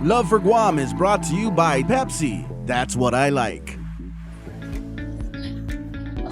Love for Guam is brought to you by Pepsi. That's what I like.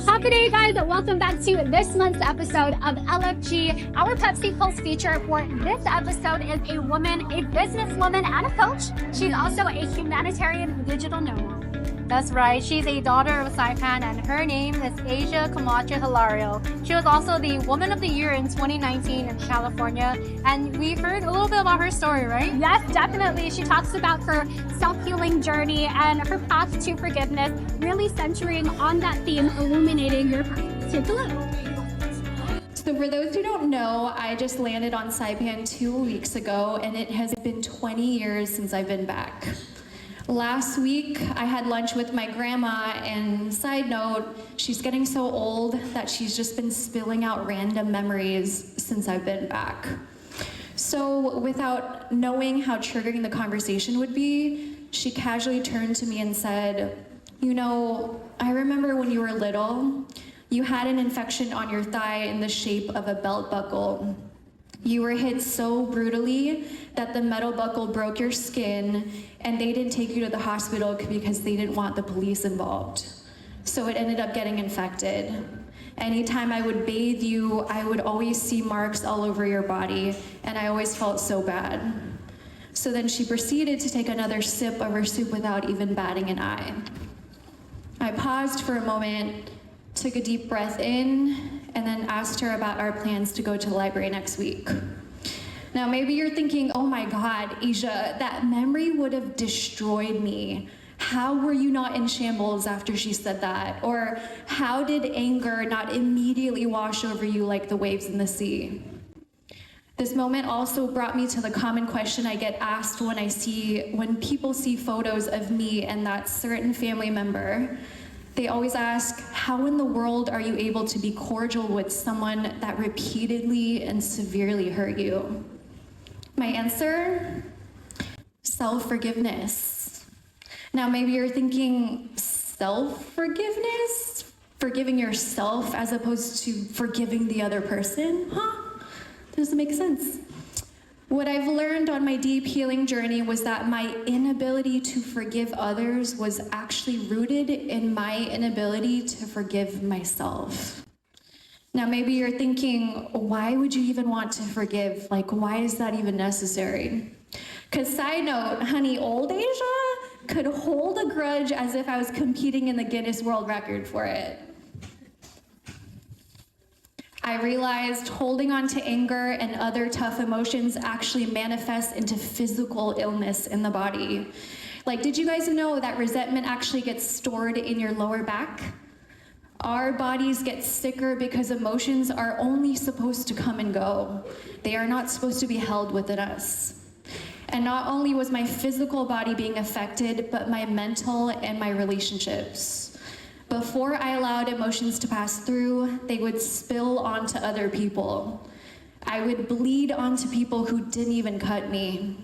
Happy day, guys, and welcome back to this month's episode of LFG. Our Pepsi Pulse feature for this episode is a woman, a businesswoman, and a coach. She's also a humanitarian digital nomad. That's right. She's a daughter of Saipan, and her name is Asia Camacho Hilario. She was also the Woman of the Year in 2019 in California, and we heard a little bit about her story, right? Yes, definitely. She talks about her self-healing journey and her path to forgiveness, really centering on that theme, illuminating your path to glow. So for those who don't know, I just landed on Saipan 2 weeks ago, and it has been 20 years since I've been back. Last week, I had lunch with my grandma, and side note, she's getting so old that she's just been spilling out random memories since I've been back. So without knowing how triggering the conversation would be, she casually turned to me and said, "You know, I remember when you were little, you had an infection on your thigh in the shape of a belt buckle. You were hit so brutally that the metal buckle broke your skin, and they didn't take you to the hospital because they didn't want the police involved. So it ended up getting infected. Anytime I would bathe you, I would always see marks all over your body, and I always felt so bad." So then she proceeded to take another sip of her soup without even batting an eye. I paused for a moment, took a deep breath in, and then asked her about our plans to go to the library next week. Now, maybe you're thinking, "Oh my God, Asia, that memory would have destroyed me. How were you not in shambles after she said that?" Or how did anger not immediately wash over you like the waves in the sea? This moment also brought me to the common question I get asked when people see photos of me and that certain family member. They always ask, "How in the world are you able to be cordial with someone that repeatedly and severely hurt you?" My answer? Self-forgiveness. Now, maybe you're thinking, self-forgiveness? Forgiving yourself as opposed to forgiving the other person? Doesn't make sense. What I've learned on my deep healing journey was that my inability to forgive others was actually rooted in my inability to forgive myself. Now, maybe you're thinking, why would you even want to forgive? Like, why is that even necessary? Because side note, honey, old Asia could hold a grudge as if I was competing in the Guinness World Record for it. I realized holding on to anger and other tough emotions actually manifests into physical illness in the body. Like, did you guys know that resentment actually gets stored in your lower back? Our bodies get sicker because emotions are only supposed to come and go. They are not supposed to be held within us. And not only was my physical body being affected, but my mental and my relationships. Before I allowed emotions to pass through, they would spill onto other people. I would bleed onto people who didn't even cut me.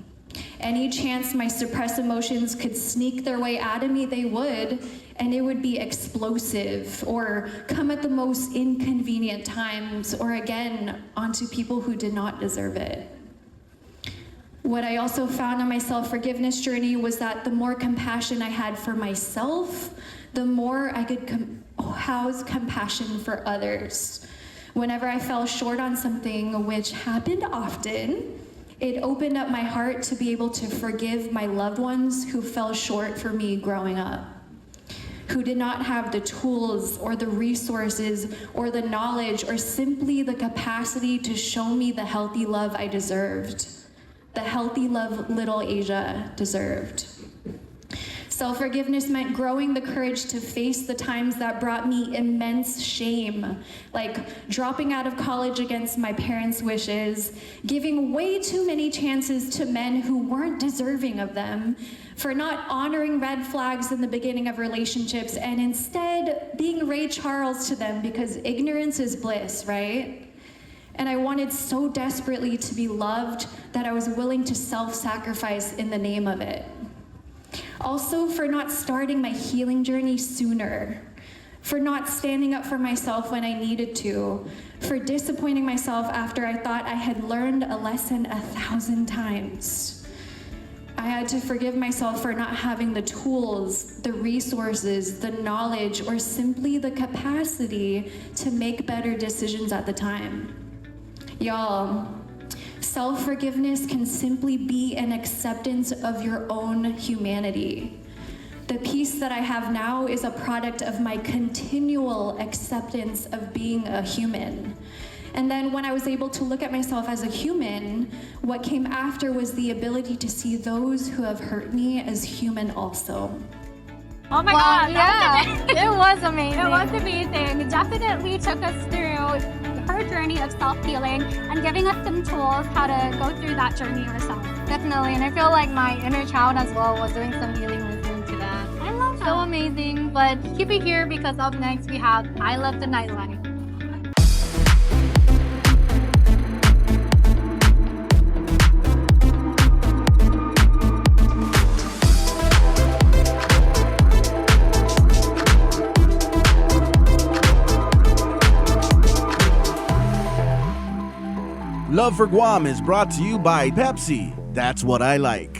Any chance my suppressed emotions could sneak their way out of me, they would, and it would be explosive or come at the most inconvenient times, or again, onto people who did not deserve it. What I also found on my self-forgiveness journey was that the more compassion I had for myself, the more I could house compassion for others. Whenever I fell short on something, which happened often, it opened up my heart to be able to forgive my loved ones who fell short for me growing up, who did not have the tools or the resources or the knowledge or simply the capacity to show me the healthy love I deserved, the healthy love little Asia deserved. Self-forgiveness meant growing the courage to face the times that brought me immense shame, like dropping out of college against my parents' wishes, giving way too many chances to men who weren't deserving of them, for not honoring red flags in the beginning of relationships, and instead being Ray Charles to them because ignorance is bliss, right? And I wanted so desperately to be loved that I was willing to self-sacrifice in the name of it. Also, for not starting my healing journey sooner, for not standing up for myself when I needed to, for disappointing myself after I thought I had learned a lesson 1,000 times. I had to forgive myself for not having the tools, the resources, the knowledge, or simply the capacity to make better decisions at the time. Y'all, self-forgiveness can simply be an acceptance of your own humanity. The peace that I have now is a product of my continual acceptance of being a human. And then when I was able to look at myself as a human, what came after was the ability to see those who have hurt me as human also. Oh my Wow, God. yeah, it was amazing. It was amazing. It definitely took us through her journey of self-healing and giving us some tools how to go through that journey ourselves. Definitely, and I feel like my inner child as well was doing some healing listening to that. I love So that. amazing, but keep it here because up next we have I Love the Nightlife. Love for Guam is brought to you by Pepsi. That's what I like.